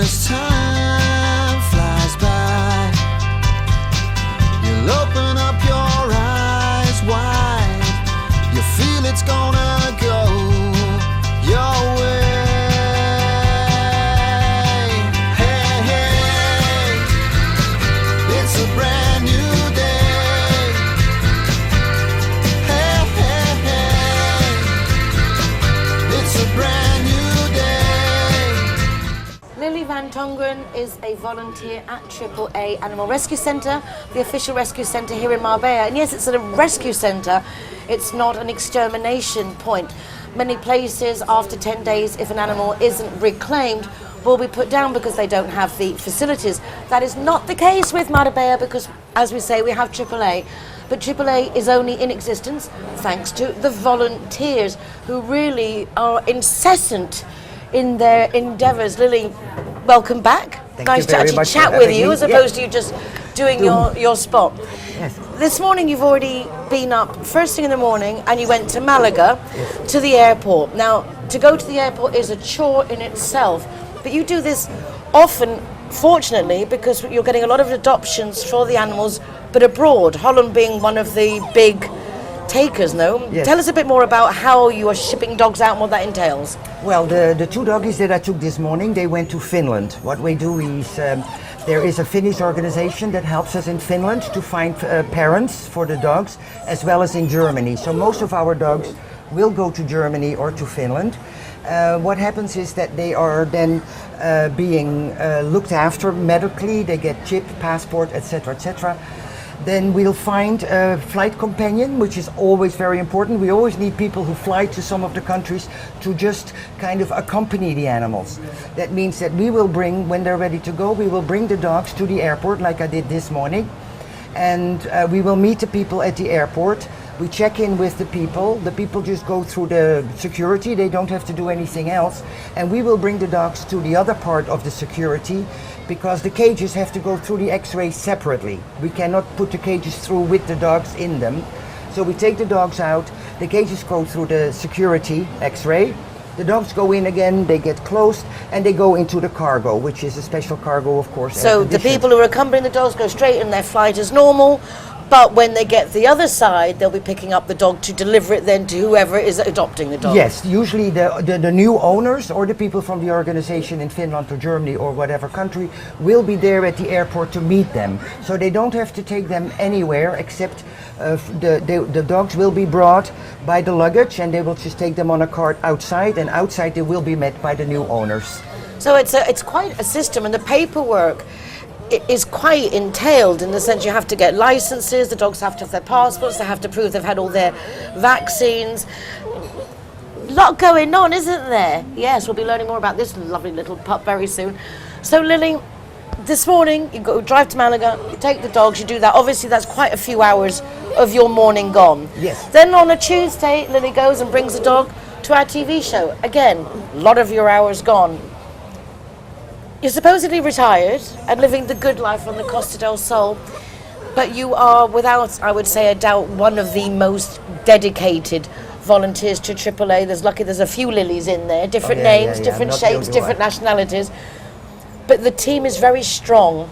as time flies by, you'll open up your eyes wide. You feel it's gonna go your way. Hey, hey, it's a brand new day. Hey, hey, hey, it's a brand new day. Lily van Tongeren is a volunteer at AAA Animal Rescue Centre, the official rescue centre here in Marbella. And yes, it's a rescue centre, it's not an extermination point. Many places, after 10 days, if an animal isn't reclaimed, will be put down because they don't have the facilities. That is not the case with Marbella because, as we say, we have AAA. But AAA is only in existence thanks to the volunteers who really are incessant in their endeavours. Lily, welcome back. Nice to actually chat with you as opposed to you just doing your spot. Yes. This morning you've already been up first thing in the morning and you went to Malaga to the airport. Now, to go to the airport is a chore in itself, but you do this often, fortunately, because you're getting a lot of adoptions for the animals, but abroad, Holland being one of the big takers, no? Yes. Tell us a bit more about how you are shipping dogs out and what that entails. Well, the two doggies that I took this morning, they went to Finland. What we do is, there is a Finnish organization that helps us in Finland to find parents for the dogs, as well as in Germany. So most of our dogs will go to Germany or to Finland. What happens is that they are then being looked after medically, they get chip, passport, etc., etc. Then we'll find a flight companion, which is always very important. We always need people who fly to some of the countries to just kind of accompany the animals. That means that we will bring, when they're ready to go, we will bring the dogs to the airport like I did this morning. And we will meet the people at the airport. We check in with the people. The people just go through the security. They don't have to do anything else. And we will bring the dogs to the other part of the security because the cages have to go through the x-ray separately. We cannot put the cages through with the dogs in them. So we take the dogs out, the cages go through the security x-ray, the dogs go in again, they get closed, and they go into the cargo, which is a special cargo, of course. So the people who are accompanying the dogs go straight in their flight as normal, but when they get the other side, they'll be picking up the dog to deliver it then to whoever is adopting the dog. Yes, usually the new owners or the people from the organization in Finland or Germany or whatever country will be there at the airport to meet them. So they don't have to take them anywhere except the dogs will be brought by the luggage and they will just take them on a cart outside, and outside they will be met by the new owners. So it's quite a system, and the paperwork is quite entailed in the sense you have to get licenses, the dogs have to have their passports, they have to prove they've had all their vaccines. A lot going on, isn't there? Yes, we'll be learning more about this lovely little pup very soon. So Lily, this morning you drive to Malaga, you take the dogs, you do that. Obviously that's quite a few hours of your morning gone. Yes. Then on a Tuesday, Lily goes and brings the dog to our TV show. Again, a lot of your hours gone. You're supposedly retired and living the good life on the Costa del Sol, but you are, without, I would say, a doubt, one of the most dedicated volunteers to AAA. There's a few Lilies in there, different names, different shapes, different nationalities, but the team is very strong.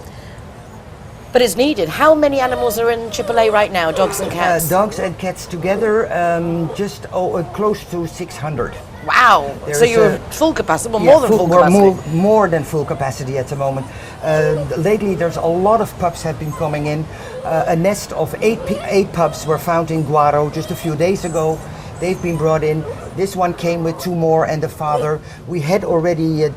But it's needed. How many animals are in AAA right now, dogs and cats? Dogs and cats together, just close to 600. Wow! So you're full capacity, well, more than full capacity. More than full capacity at the moment. Lately, there's a lot of pups have been coming in. A nest of eight pups were found in Guaro just a few days ago. They've been brought in. This one came with two more and the father. We had already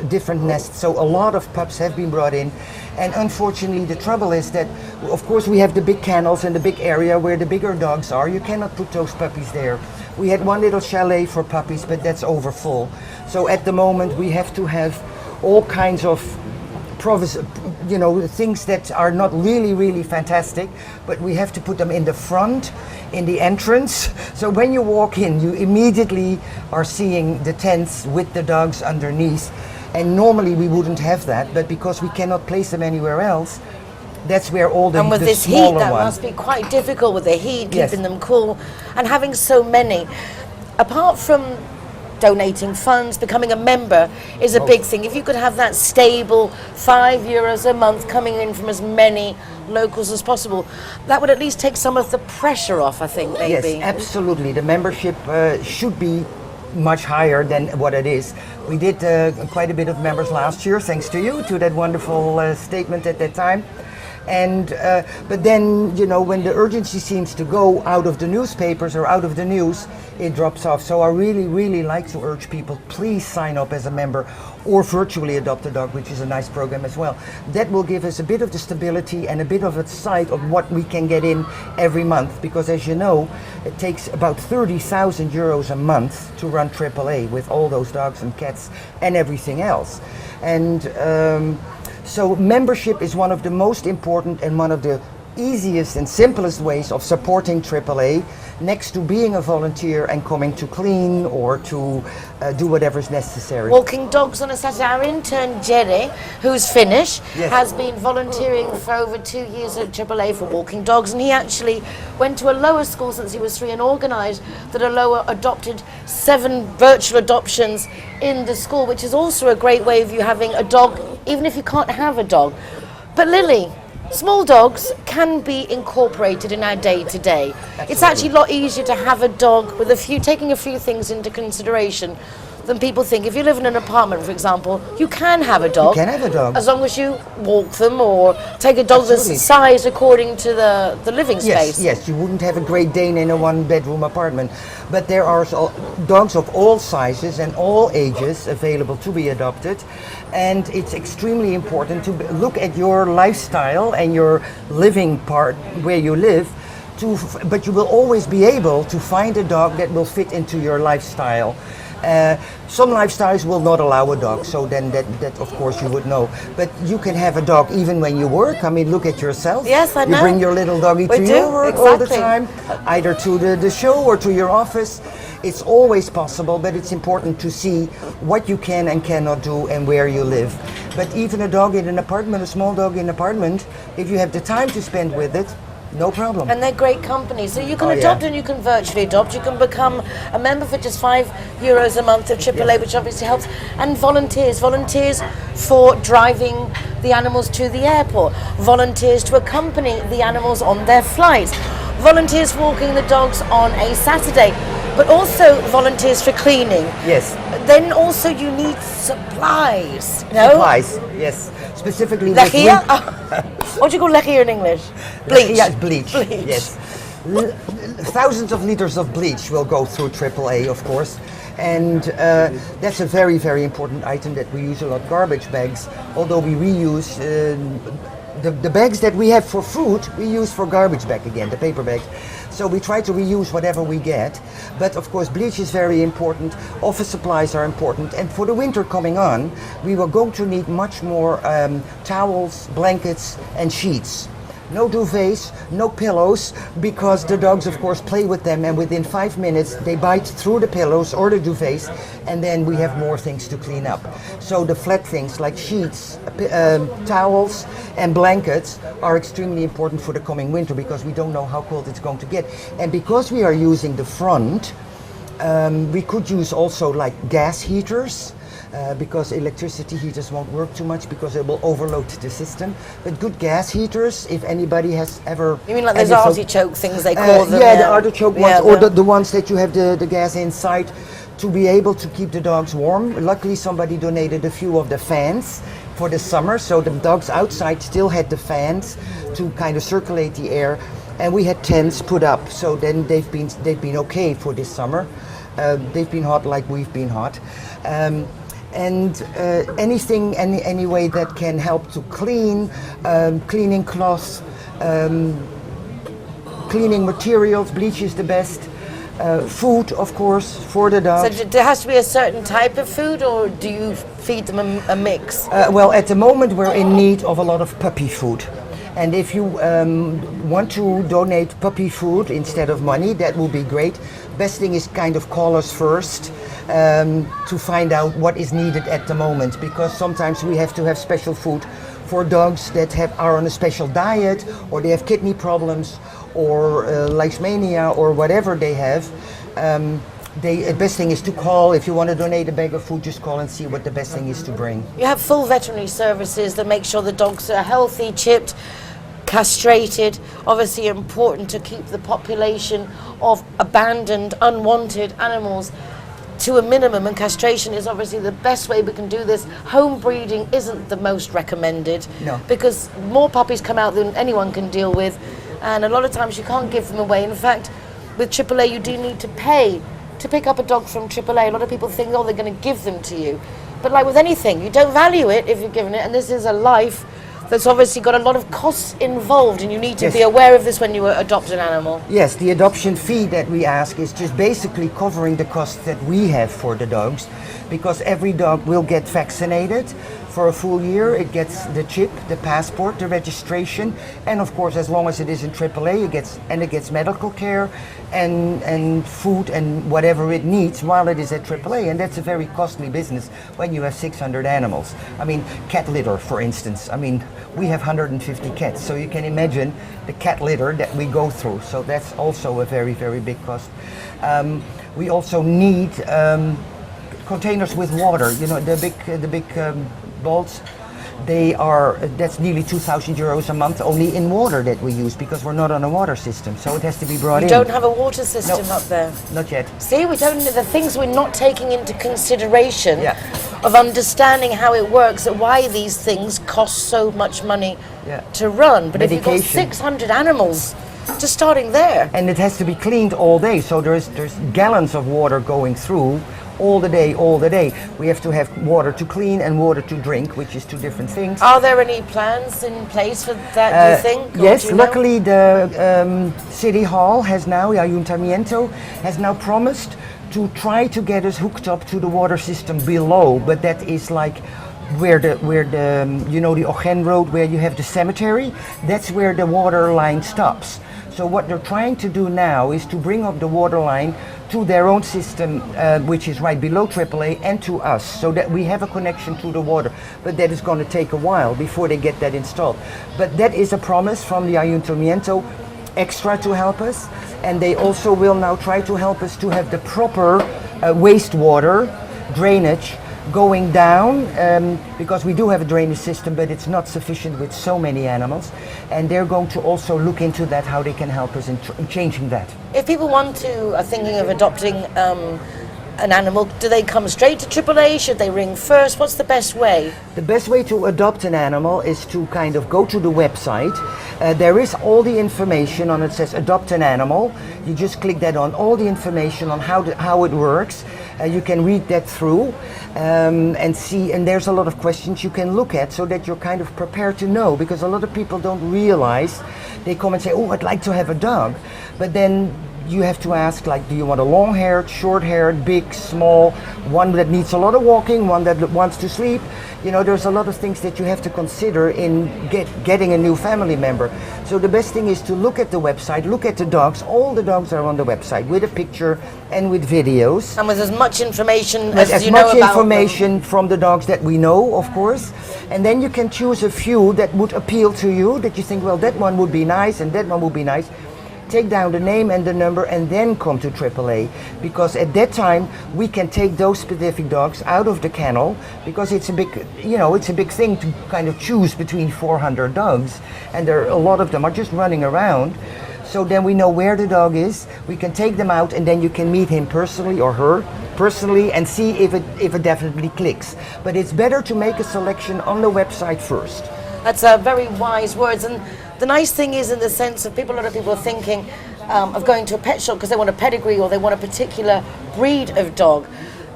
different nests, so a lot of pups have been brought in. And unfortunately, the trouble is that, of course, we have the big kennels and the big area where the bigger dogs are. You cannot put those puppies there. We had one little chalet for puppies, but that's over full. So at the moment, we have to have all kinds of things that are not really fantastic, but we have to put them in the front, in the entrance. So when you walk in, you immediately are seeing the tents with the dogs underneath. And normally we wouldn't have that, but because we cannot place them anywhere else, that's where all the And with the this heat, that one. must be quite difficult with the heat, Yes. keeping them cool, and having so many. Apart from donating funds, becoming a member is a big thing. If you could have that stable €5 a month coming in from as many locals as possible, that would at least take some of the pressure off, I think, maybe. Yes, absolutely. The membership should be much higher than what it is. We did quite a bit of members last year, thanks to you, to that wonderful statement at that time. And but then, you know, when the urgency seems to go out of the newspapers or out of the news, it drops off. So I really like to urge people, please sign up as a member or virtually adopt a dog, which is a nice program as well. That will give us a bit of the stability and a bit of a sight of what we can get in every month, because as you know, it takes about €30,000 a month to run AAA with all those dogs and cats and everything else. And so membership is one of the most important and one of the easiest and simplest ways of supporting AAA, next to being a volunteer and coming to clean or to do whatever is necessary. Walking dogs on a Saturday. Our intern Jerry, who's Finnish, Yes. has been volunteering for over 2 years at AAA for walking dogs, and he actually went to a lower school since he was 3 and organised that a lower adopted 7 virtual adoptions in the school, which is also a great way of you having a dog, even if you can't have a dog. But Lily, small dogs can be incorporated in our day-to-day. It's actually a lot easier to have a dog with taking a few things into consideration than people think. If you live in an apartment, for example, you can have a dog. You can have a dog. As long as you walk them or take a dog Absolutely. that's size according to the living space. Yes, you wouldn't have a Great Dane in a one-bedroom apartment. But there are dogs of all sizes and all ages available to be adopted. And it's extremely important to look at your lifestyle and your living part where you live, but you will always be able to find a dog that will fit into your lifestyle. Some lifestyles will not allow a dog, so then that of course you would know. But you can have a dog even when you work. I mean, look at yourself. Yes, I know. You bring your little doggy We to do, your work all the exactly. time, either to the show or to your office. It's always possible, but it's important to see what you can and cannot do and where you live. But even a dog in an apartment, a small dog in an apartment, if you have the time to spend with it, no problem. And they're great company. So you can Oh, yeah. adopt and you can virtually adopt. You can become a member for just €5 a month of AAA, which obviously helps. And volunteers for driving the animals to the airport. Volunteers to accompany the animals on their flights. Volunteers walking the dogs on a Saturday. But also volunteers for cleaning. Yes. Then also you need supplies. No? Supplies, yes. Specifically with Lechia? What do you call lechia in English? Bleach. Yes, bleach. Bleach. Yes. Thousands of liters of bleach will go through AAA, of course. And that's a very important item that we use a lot. Garbage bags, although we reuse the bags that we have for food, we use for garbage bag again, the paper bags. So we try to reuse whatever we get. But of course, bleach is very important. Office supplies are important. And for the winter coming on, we were going to need much more towels, blankets, and sheets. No duvets, no pillows, because the dogs, of course, play with them, and within 5 minutes they bite through the pillows or the duvets, and then we have more things to clean up. So the flat things like sheets, towels, and blankets are extremely important for the coming winter, because we don't know how cold it's going to get. And because we are using the front, we could use also like gas heaters. Because electricity heaters won't work too much because it will overload the system. But good gas heaters, if anybody has ever... You mean like those artichoke things they call them? Yeah, the artichoke ones, Yeah, or the ones that you have the gas inside to be able to keep the dogs warm. Luckily somebody donated a few of the fans for the summer, so the dogs outside still had the fans to kind of circulate the air. And we had tents put up, so then they've been okay for this summer. They've been hot like we've been hot. And anything, any way that can help to clean, cleaning cloths, cleaning materials, bleach is the best. Food, of course, for the dogs. So there has to be a certain type of food, or do you feed them a mix? Well, at the moment we're in need of a lot of puppy food. And if you want to donate puppy food instead of money, that will be great. Best thing is kind of call us first to find out what is needed at the moment, because sometimes we have to have special food for dogs that are on a special diet, or they have kidney problems, or leishmania, or whatever they have. The best thing is to call. If you want to donate a bag of food, just call and see what the best thing is to bring. You have full veterinary services that make sure the dogs are healthy, chipped, castrated. Obviously important to keep the population of abandoned, unwanted animals to a minimum, and castration is obviously the best way we can do this. Home breeding isn't the most recommended, No. because more puppies come out than anyone can deal with, and a lot of times you can't give them away. In fact, with AAA you do need to pay to pick up a dog from AAA. A lot of people think, oh, they're going to give them to you, but like with anything, you don't value it if you're given it, and this is a life that's obviously got a lot of costs involved, and you need to Yes. be aware of this when you adopt an animal. Yes, the adoption fee that we ask is just basically covering the costs that we have for the dogs, because every dog will get vaccinated for a full year. It gets the chip, the passport, the registration, and of course, as long as it is in AAA, it gets medical care and food and whatever it needs while it is at AAA, and that's a very costly business when you have 600 animals. I mean, cat litter, for instance. I mean, we have 150 cats, so you can imagine the cat litter that we go through. So that's also a very, very big cost. We also need containers with water. You know, the big bowls. That's nearly 2,000 euros a month only in water that we use, because we're not on a water system, so it has to be brought You in. don't have a water system No. up there. Not yet. See, we don't. The things we're not taking into consideration Yeah. of understanding how it works, and why these things cost so much money Yeah. to run. But if you've got Medication. 600 animals, just starting there. And it has to be cleaned all day, so there's gallons of water going through all the day. We have to have water to clean and water to drink, which is two different things. Are there any plans in place for that, do you think? Or Yes, do you know? luckily the City Hall has now, the Ayuntamiento, has now promised to try to get us hooked up to the water system below, but that is like where the you know, the Ogen Road, where you have the cemetery, that's where the water line stops. So what they're trying to do now is to bring up the water line to their own system, which is right below AAA, and to us, so that we have a connection to the water. But that is going to take a while before they get that installed. But that is a promise from the Ayuntamiento extra to help us, and they also will now try to help us to have the proper wastewater drainage going down, because we do have a drainage system, but it's not sufficient with so many animals, and they're going to also look into that, how they can help us in changing that. If people are thinking of adopting an animal, do they come straight to AAA? Should they ring first? What's the best way? The best way to adopt an animal is to kind of go to the website. There is all the information on it. Says adopt an animal. You just click that on, all the information on how it works. You can read that through and see, and there's a lot of questions you can look at, so that you're kind of prepared to know, because a lot of people don't realize. They come and say, oh, I'd like to have a dog, but then you have to ask, like, do you want a long-haired, short-haired, big, small, one that needs a lot of walking, one that wants to sleep? You know, there's a lot of things that you have to consider in getting a new family member. So the best thing is to look at the website, look at the dogs. All the dogs are on the website with a picture and with videos. And with as much information With as you know much about information from the dogs that we know, of course. And then you can choose a few that would appeal to you, that you think, well, that one would be nice and that one would be nice. Take down the name and the number and then come to AAA, because at that time we can take those specific dogs out of the kennel, because it's a big, you know, it's a big thing to kind of choose between 400 dogs, and there are a lot of them are just running around. So then we know where the dog is, we can take them out, and then you can meet him personally or her personally and see if it definitely clicks. But it's better to make a selection on the website first. That's very wise words. And the nice thing is, in the sense of a lot of people are thinking of going to a pet shop because they want a pedigree or they want a particular breed of dog.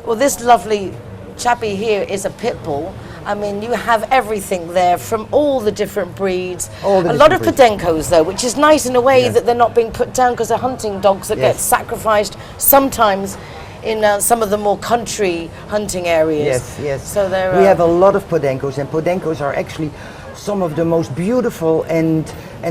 Well, this lovely chappie here is a pit bull. I mean, you have everything there from all the different breeds. A lot of Podencos, though, which is nice in a way that they're not being put down, because they're hunting dogs that get sacrificed sometimes in some of the more country hunting areas. Yes, yes. So we have a lot of Podencos, and Podencos are actually some of the most beautiful and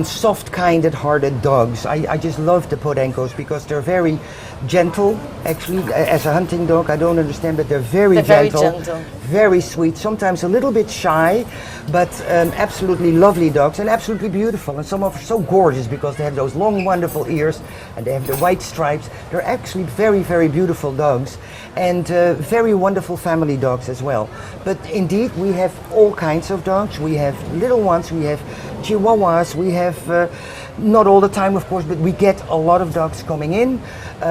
soft-kinded hearted dogs. I just love the Podencos because they're very gentle. Actually, as a hunting dog, I don't understand, but they're very gentle, very sweet, sometimes a little bit shy, but absolutely lovely dogs and absolutely beautiful. And some of them are so gorgeous because they have those long, wonderful ears and they have the white stripes. They're actually very, very beautiful dogs and very wonderful family dogs as well. But indeed, we have all kinds of dogs. We have little ones, we have Chihuahuas, we have, not all the time of course, but we get a lot of dogs coming in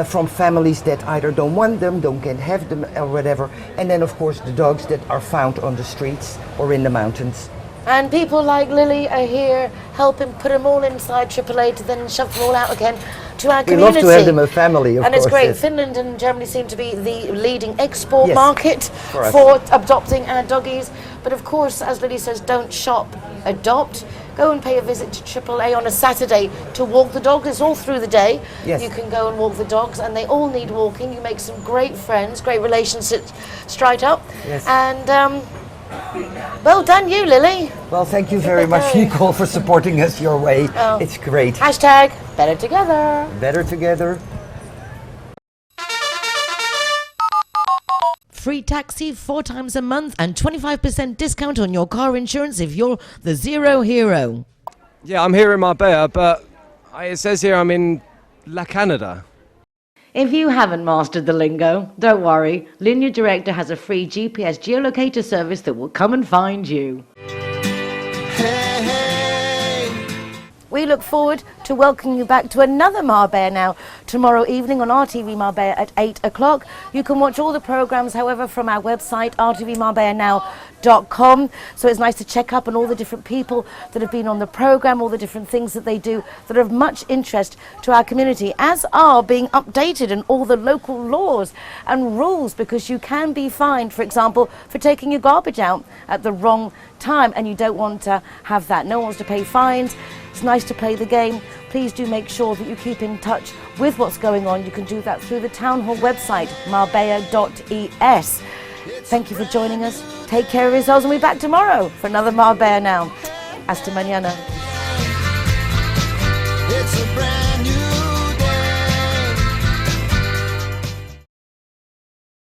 from families that either don't want them, can't have them or whatever. And then of course the dogs that are found on the streets or in the mountains. And people like Lily are here helping put them all inside AAA to then shove them all out again to our We community. love to have them a family, of and course. it's great. Yes. Finland and Germany seem to be the leading export Yes, market for us. for adopting our doggies. But of course, as Lily says, don't shop, adopt. Go and pay a visit to AAA on a Saturday to walk the dogs. It's all through the day. Yes. You can go and walk the dogs, and they all need walking. You make some great friends, great relationships straight up. Yes. And well done you, Lily. Well, thank you very much, Nicole, for supporting us your way. Oh. It's great. Hashtag better together. Better together. Free taxi 4 times a month and 25% discount on your car insurance if you're the Zero Hero. Yeah, I'm here in Marbella, but it says here I'm in La Canada. If you haven't mastered the lingo, don't worry. Linear Director has a free GPS geolocator service that will come and find you. Hey, hey. We look forward to welcoming you back to another Marbella now tomorrow evening on RTV Marbella at 8 o'clock. You can watch all the programmes, however, from our website, rtvmarbellanow.com. So it's nice to check up on all the different people that have been on the programme, all the different things that they do that are of much interest to our community, as are being updated in all the local laws and rules, because you can be fined, for example, for taking your garbage out at the wrong time, and you don't want to have that. No one wants to pay fines. It's nice to play the game. Please do make sure that you keep in touch with what's going on. You can do that through the Town Hall website, marbella.es. Thank you for joining us. Take care of yourselves, and we'll be back tomorrow for another Marbella Now. Hasta mañana.